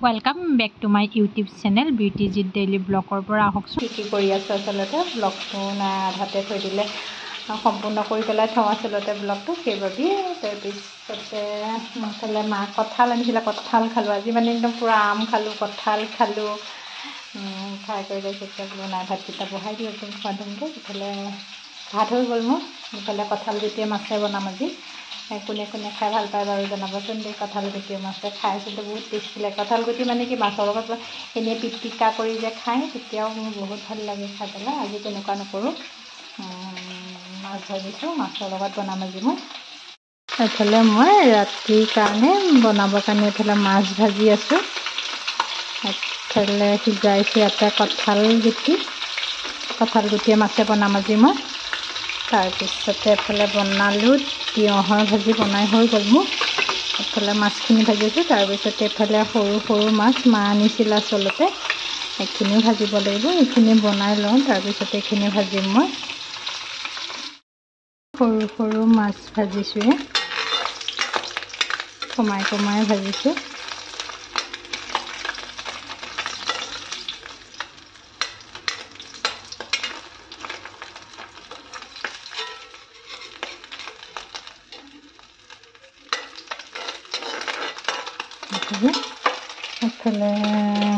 Welcome back to my YouTube channel ब्यूटीजिट daily blogger पर आहकसोन की करि आछो आसलते ब्लगটো ना आधाते थৈ दिले सम्पूर्ण करि पेलाय थौ आसलते ब्लगটো केबाबी তাৰপিছতে মছলা মা কঁঠাল আনিছিলে কঁঠাল খালো আজি মানে একদম পুৰা আম খালো কঁঠাল খালো খাই কৰি লৈছে বনাই ভাতকেইটা বহাই দিওঁ একদম খোৱাদমকৈ ইফালে ভাত হৈ গ'ল মোৰ ইফালে কঁঠাল গুটিয়ে মাছে বনাম আজি কোনে কোনে খাই ভাল পায় বাৰু জনাবচোন দেই কঁঠাল গুটিয়ে মাছে খাই আছিলোঁ বহুত টেষ্টি লাগে কঁঠাল গুটি মানে কি মাছৰ লগত এনেই পিটিকা কৰি যে খায় তেতিয়াও মোৰ বহুত ভাল লাগে খাই পেলাই আজি তেনেকুৱা নকৰোঁ মাছ ভাজিছোঁ মাছৰ লগত বনাম আজি মই এফালে মই ৰাতিৰ কাৰণে বনাবৰ কাৰণে এফালে মাছ ভাজি আছোঁ এফালে সিজাইছোঁ ইয়াতে কঁঠাল গুটিয়ে মাছে বনাম আজি মই তাৰপিছতে এফালে বনালোঁ তিয়ঁহৰ ভাজি বনাই হৈ গ'ল মোৰ এফালে মাছখিনি ভাজিছোঁ তাৰপিছতে এফালে সৰু সৰু মাছ মা আনিছিল আচলতে এইখিনিও ভাজিব লাগিব এইখিনি বনাই লওঁ তাৰপিছতে এইখিনি ভাজিম মই সৰু সৰু মাছ ভাজিছোঁ কমাই কমাই ভাজিছোঁ এফালে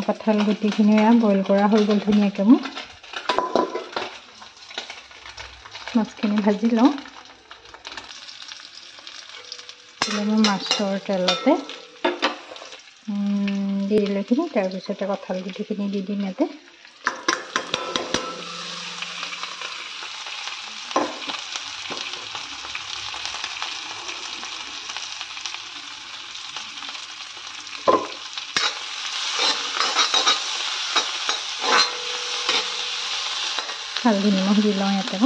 কঁঠাল গুটিখিনি বইল কৰা হৈ গ'ল ধুনীয়াকৈ মোৰ মাছখিনি ভাজি লওঁ মই মাছৰ তেলতে দি দিলেখিনি তাৰপিছতে কঁঠাল গুটিখিনি দি দিম ইয়াতে হালধি নিমখ দি লওঁ ইয়াতে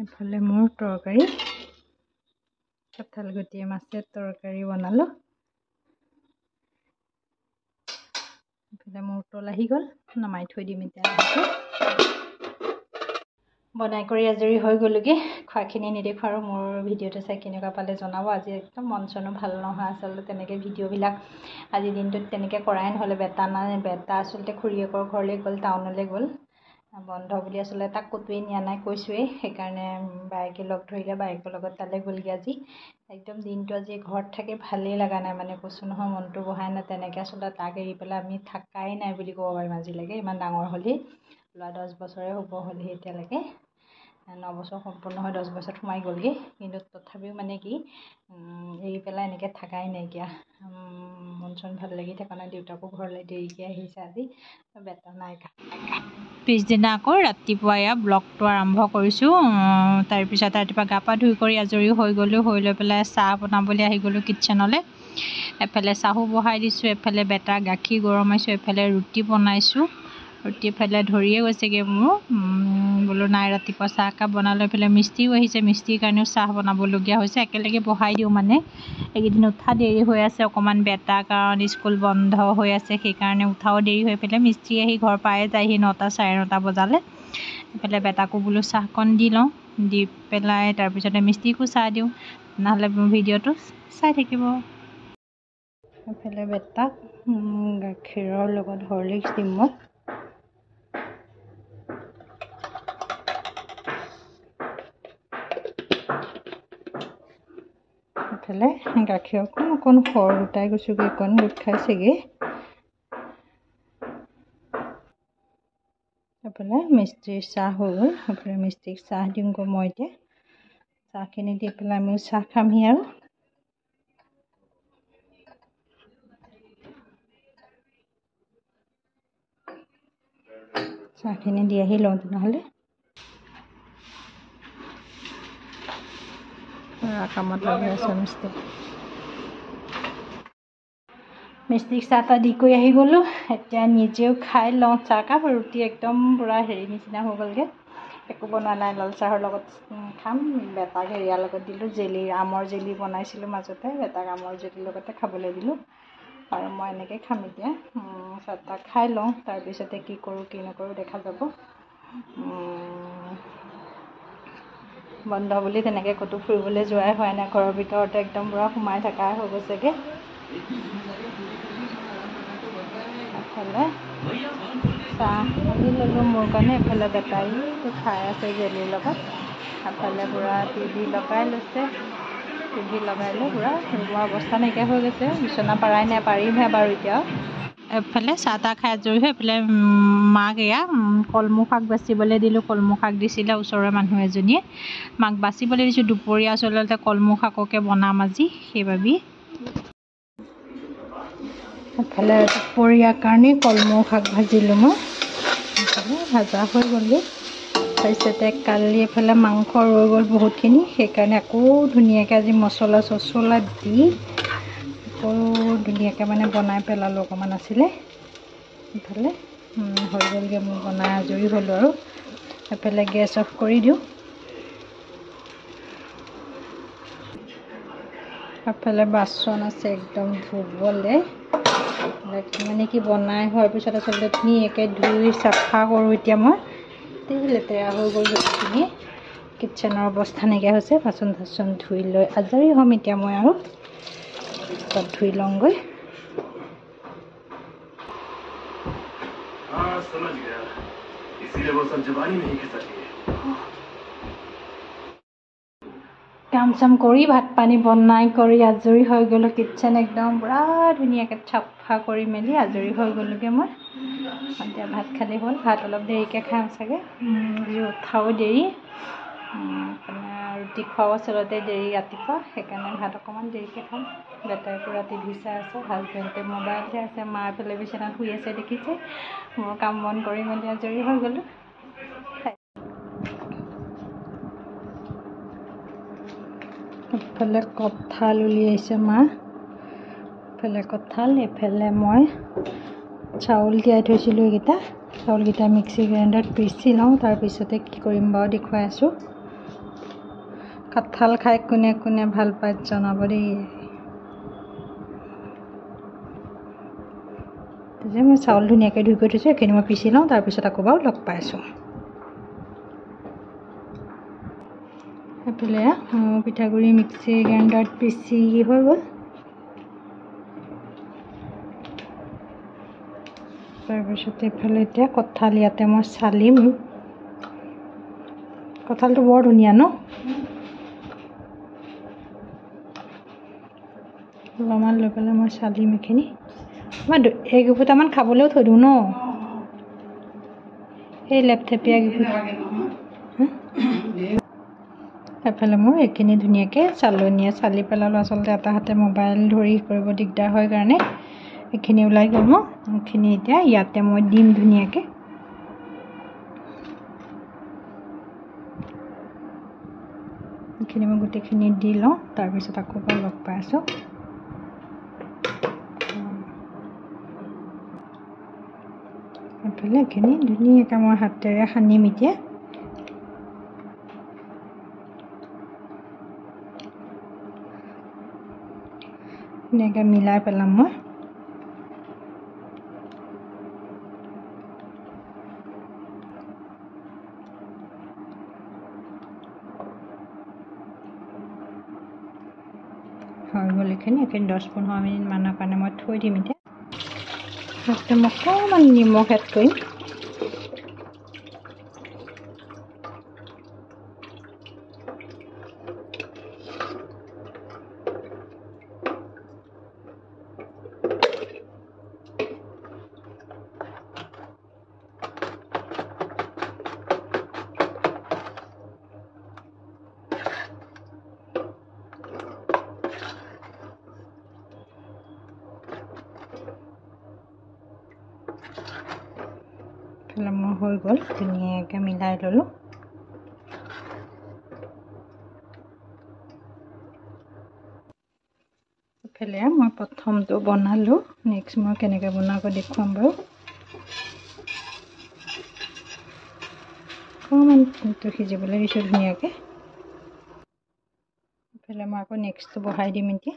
এফালে মোৰ তৰকাৰী কঁঠাল গুটিয়ে মাছে তৰকাৰী বনালোঁ এফালে মোৰ উতল আহি গ'ল নমাই থৈ দিম এতিয়া বনাই কৰি আজৰি হৈ গ'লোগৈ খোৱাখিনি নেদেখোঁ আৰু মোৰ ভিডিঅ'টো চাই কেনেকুৱা পালে জনাব আজি একদম মন চনো ভাল নহয় আচলতে তেনেকৈ ভিডিঅ'বিলাক আজি দিনটোত তেনেকৈ কৰাই নহ'লে বেটা আচলতে খুৰীয়েকৰ ঘৰলৈ গ'ল টাউনলৈ গ'ল বন্ধ বুলি আচলতে তাক ক'তোৱেই নিয়া নাই কৈছোঁৱেই সেইকাৰণে বাইকে লগ ধৰিলে বাইকৰ লগত তালৈ গ'লগৈ আজি একদম দিনটো আজি ঘৰত থাকি ভালেই লগা নাই মানে কৈছোঁ নহয় মনটো বহাই নাই তেনেকৈ আচলতে তাক এৰি পেলাই আমি থাকাই নাই বুলি ক'ব পাৰিম আজিলৈকে ইমান ডাঙৰ হ'লেই ল'ৰা 10 বছৰে হ'ব হ'লেই এতিয়ালৈকে 9 বছৰ সম্পূৰ্ণ হৈ 10 বছৰত সোমাই গ'লগৈ কিন্তু তথাপিও মানে কি এৰি পেলাই এনেকৈ থাকাই নাইকিয়া মন চন ভাল লাগি থকা নাই দেউতাকো ঘৰলৈ দেৰিকৈ আহিছে আজি বেটা নাই পিছদিনা আকৌ ৰাতিপুৱা ব্লগটো আৰম্ভ কৰিছোঁ তাৰপিছত ৰাতিপুৱা গা পা ধুই কৰি আজৰি হৈ গ'লোঁ হৈ লৈ পেলাই চাহ বনাবলৈ আহি গ'লোঁ কিটচেনলৈ এফালে চাহো বহাই দিছোঁ এফালে বেটা গাখীৰ গৰমাইছোঁ এফালে ৰুটি বনাইছোঁ ৰুটি এফালে ধৰিয়ে গৈছেগৈ মোৰ বোলো নাই ৰাতিপুৱা চাহ একাপ বনালৈ পেলাই মিস্ত্ৰীও আহিছে মিস্ত্ৰীৰ কাৰণেও চাহ বনাবলগীয়া হৈছে একেলগে বহাই দিওঁ মানে এইকেইদিন উঠা দেৰি হৈ আছে অকণমান বেটাৰ কাৰণ স্কুল বন্ধ হৈ আছে সেইকাৰণে উঠাও দেৰি হৈ পেলাই মিস্ত্ৰী আহি ঘৰ পায়ে যায়হি 9টা চাৰে 9টা বজালে এইফালে বেটাকো বোলো চাহকণ দি লওঁ দি পেলাই তাৰপিছতে মিস্ত্ৰীকো চাহ দিওঁ নহ'লে মোৰ ভিডিঅ'টো চাই থাকিব এইফালে বেটাক গাখীৰৰ লগত হৰলিক্স দিম মই এইফালে গাখীৰ অকণ সৰ গোটাই গৈছোঁগৈ অকণ গোট খাইছেগৈ এইফালে মিস্ত্ৰীৰ চাহ হৈ গ'ল এইফালে মিস্ত্ৰীক চাহ দিওঁগৈ মই এতিয়া চাহখিনি দি পেলাই আমিও চাহ খামহি আৰু চাহখিনি দি আহি লওঁ তেনেহ'লে কামত লাগি আছে মিস্ত্ৰীক চাহ তাহ দি কৰি আহি গ'লোঁ এতিয়া নিজেও খাই লওঁ চাহকাপ ৰুটি একদম পূৰা হেৰি নিচিনা হৈ গ'লগৈ একো বনোৱা নাই লাল চাহৰ লগত খাম বেটাক হেৰিয়াৰ লগত দিলোঁ জেলি আমৰ জেলি বনাইছিলোঁ মাজতে বেটাক আমৰ জেলিৰ লগতে খাবলৈ দিলোঁ আৰু মই এনেকৈ খাম এতিয়া চাহ তাহ খাই লওঁ তাৰপিছতে কি কৰোঁ কি নকৰোঁ দেখা যাব বন্ধ বুলি তেনেকৈ ক'তো ফুৰিবলৈ যোৱাই হোৱা নাই ঘৰৰ ভিতৰতে একদম পূৰা সোমাই থকা হৈ গৈছেগৈ এফালে চাহ আনি ল'লোঁ মোৰ কাৰণে, এফালে বেটাৰীটো খাই আছে জেলিৰ লগত, এফালে পূৰা টিভি লগাই লৈছে, টিভি লগাই লৈ পূৰা ৰুমৰ অৱস্থা নাইকিয়া হৈ গৈছে, বিচনা পাৰাই নাই, পাৰিমহে বাৰু এতিয়াও। এফালে চাহ তাহ খাই আজৰি হৈ এইফালে মাক এয়া কলমৌ শাক বাচিবলৈ দিলোঁ, কলমৌ শাক দিছিলে ওচৰৰ মানুহ এজনীয়ে, মাক বাচিবলৈ দিছোঁ, দুপৰীয়া আচলতে কলমৌ শাককে বনাম আজি, সেইবাবেই এফালে দুপৰীয়াৰ কাৰণে কলমৌ শাক ভাজিলোঁ মই, এফালে ভাজা হৈ গ'লো। তাৰপিছতে কালি এফালে মাংস ৰৈ গ'ল বহুতখিনি, সেইকাৰণে আকৌ ধুনীয়াকৈ আজি মছলা চছলা দি আকৌ ধুনীয়াকৈ মানে বনাই পেলালোঁ, অকণমান আছিলে এফালে হৈ গ'লগৈ মোৰ বনাই আজৰি হ'লোঁ আৰু। এফালে গেছ অফ কৰি দিওঁ, এফালে বাচন আছে একদম ধুবলৈ, মানে কি বনাই হোৱাৰ পিছত আচলতে ধুনীয়াকৈ ধুই চাফা কৰোঁ। এতিয়া মই লেতেৰা হৈ গ'ল গোটেইখিনি, কিটচেনৰ অৱস্থা নাইকিয়া হৈছে, বাচন চাচন ধুই লৈ আজৰি হ'ম এতিয়া মই আৰু তাত ধুই লওঁগৈ। কাম চাম কৰি ভাত পানী বনাই কৰি আজৰি হৈ গ'লোঁ, কিটচেন একদম পূৰা ধুনীয়াকৈ চাফা কৰি মেলি আজৰি হৈ গ'লোগৈ মই। এতিয়া ভাত খালি হ'ল, ভাত অলপ দেৰিকৈ খাম চাগে, উঠাও দেৰি, ৰুটি খোৱাও আচলতে দেৰি ৰাতিপুৱা, সেইকাৰণে ভাত অকণমান দেৰিকৈ খাম। বেটাই পূৰা টিভি চাই আছে, হাজবেণ্ডে মোবাইল চাই আছে, মা এইফালে বিচনাত শুই আছে দেখিছে, মোৰ কাম বন কৰি মেলি আজৰি হৈ গ'লোঁ। এফালে কঁঠাল উলিয়াইছে মা, এফালে কঁঠাল, এফালে মই চাউল তিয়াই থৈছিলোঁ, এইকেইটা চাউলকেইটা মিক্সি গ্ৰাইণ্ডাৰত পিচি লওঁ, তাৰপিছতে কি কৰিম বাৰু দেখুৱাই আছোঁ। কঁঠাল খাই কোনে কোনে ভাল পায় জনাব দেই। মই চাউল ধুনীয়াকৈ ধুই কৰি থৈছোঁ, এইখিনি মই পিচি লওঁ, তাৰপিছত আকৌ বাৰু লগ পাই আছোঁ। এইফালে পিঠাগুড়ি মিক্সি গ্ৰাইণ্ডাৰত পিচি হৈ গ'ল, তাৰপিছত এইফালে এতিয়া কঁঠাল ইয়াতে মই চালিম, কঁঠালটো বৰ ধুনীয়া ন, অলপমান লৈ পেলাই মই চালিম এইখিনি, মই এইকেইফুটামান খাবলৈও থৈ দিওঁ ন, সেই লেপথেপীয়া কেইফুটা। এফালে মোৰ এইখিনি ধুনীয়াকৈ চালনীয়ে চালি পেলালোঁ, আচলতে এটা হাতে মোবাইল ধৰি কৰিব দিগদাৰ হয় কাৰণে এইখিনি ওলাই গ'ল মোৰ, এইখিনি এতিয়া ইয়াতে মই দিম ধুনীয়াকৈ। এইখিনি মই গোটেইখিনি দি লওঁ, তাৰপিছত আকৌ পৰা লগ পাই আছোঁ। এইফালে এইখিনি ধুনীয়াকৈ মই হাতেৰে সানিম এতিয়া, ধুনীয়াকৈ মিলাই পেলাম মই। হৈ গ'ল এইখিনি 10-15 মিনিটমানৰ কাৰণে মই থৈ দিম এতিয়া। তাতে মই অকণমান নিমখ এড কৰিম, মোৰ হৈ গ'ল, ধুনীয়াকৈ মিলাই ল'লোঁ। এইফালে মই প্ৰথমটো বনালোঁ, নেক্সট মই কেনেকৈ বনাব দেখুৱাম বাৰু। অকণমান সিজিবলৈ দিছোঁ ধুনীয়াকৈ, এইফালে মই আকৌ নেক্সটটো বহাই দিম এতিয়া।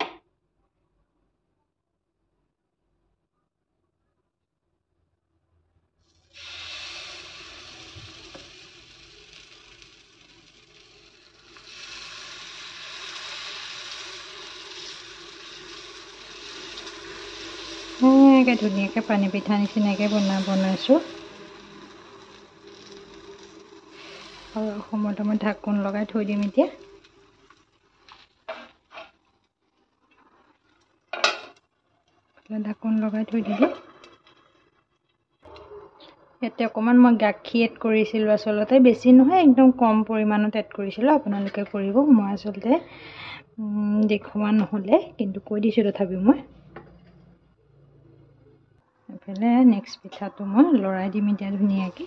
ধুনীয়াকৈ পানী পিঠা নিচিনাকৈ বনাইছোঁ আৰু সময়ত মই ঢাকোন লগাই থৈ দিম এতিয়া ঢাকোন লগাই থৈ দিলোঁ ইয়াতে অকণমান মই গাখীৰ এড কৰিছিলোঁ আচলতে বেছি নহয় একদম কম পৰিমাণত এড কৰিছিলোঁ আপোনালোকে কৰিব মই আচলতে দেখুওৱা নহ'লে কিন্তু কৈ দিছোঁ তথাপিও মই এইফালে নেক্সট পিঠাটো মই লৰাই দিম এতিয়া ধুনীয়াকৈ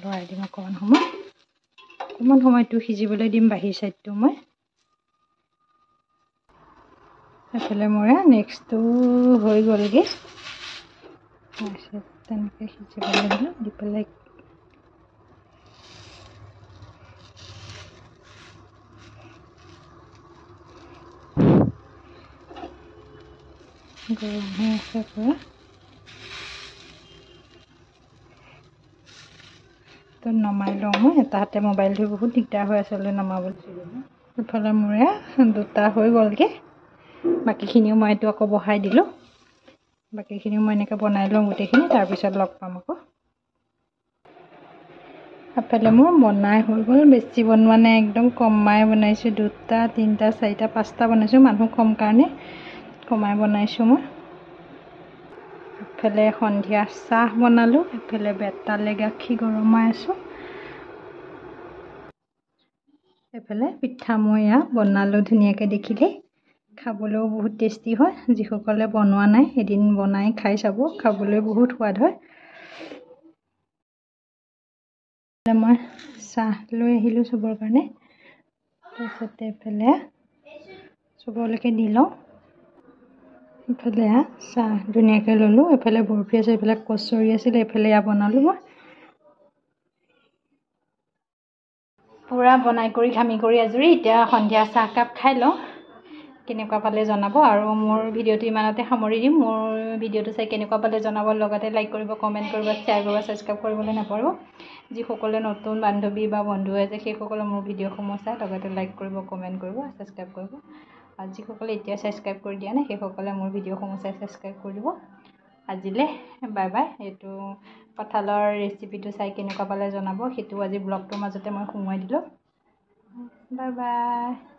লৰাই দিম অকণমান সময়টো সিজিবলৈ দিম বাহিৰ চাইডটো মই এইফালে মোৰ নেক্সটটো হৈ গ'লগৈ তাৰপিছত তেনেকৈ সিজিবলৈ দিলোঁ দি পেলাই গৰম হৈ আছে পূৰা তো নমাই লওঁ মই এটা হাতে মোবাইলটো বহুত দিগদাৰ হৈ আছিলে নমাবলৈ ইফালে মোৰ দুটা হৈ গ'লগৈ বাকীখিনিও মই এইটো আকৌ বহাই দিলোঁ বাকীখিনিও মই এনেকৈ বনাই লওঁ গোটেইখিনি তাৰপিছত লগ পাম আকৌ এফালে মোৰ বনাই হৈ গ'ল বেছি বনোৱা নাই একদম কমাই বনাইছোঁ 2টা 3টা 4টা 5টা বনাইছোঁ মানুহ কম কাৰণে কমাই বনাইছোঁ মই এফালে সন্ধিয়া চাহ বনালোঁ এফালে বেটালে গাখীৰ গৰমাই আছোঁ এফালে পিঠা মই বনালোঁ ধুনীয়াকৈ দেখিলে খাবলৈও বহুত টেষ্টি হয় যিসকলে বনোৱা নাই এদিন বনাই খাই চাব খাবলৈ বহুত সোৱাদ হয় মই চাহ লৈ আহিলোঁ চবৰ কাৰণে তাৰপিছতে এফালে চবলৈকে দি লওঁ এইফালে চাহ ধুনীয়াকৈ ল'লোঁ এইফালে বৰফি আছে এইফালে কচৰি আছিলে এইফালে বনালোঁ মই পূৰা বনাই কৰি ঘামি কৰি আজৰি এতিয়া সন্ধিয়া চাহকাপ খাই লওঁ কেনেকুৱা পালে জনাব আৰু মোৰ ভিডিঅ'টো ইমানতে সামৰি দিম মোৰ ভিডিঅ'টো চাই কেনেকুৱা পালে জনাব লগতে লাইক কৰিব কমেণ্ট কৰিব শ্বেয়াৰ কৰিব ছাবস্ক্ৰাইব কৰিবলৈ নাপাহৰিব যিসকলে নতুন বান্ধৱী বা বন্ধু আছে সেইসকলে মোৰ ভিডিঅ'সমূহ চাই লগতে লাইক কৰিব কমেণ্ট কৰিব ছাবস্ক্ৰাইব কৰিব আৰু যিসকলে এতিয়া ছাবস্ক্ৰাইব কৰি দিয়া নাই সেইসকলে মোৰ ভিডিঅ'সমূহ চাই ছাবস্ক্ৰাইব কৰি দিব আজিলৈ বাই বাই এইটো কঁঠালৰ ৰেচিপিটো চাই কেনেকুৱা পালে জনাব সেইটো আজি ব্লগটোৰ মাজতে মই সোমোৱাই দিলোঁ বাই বাই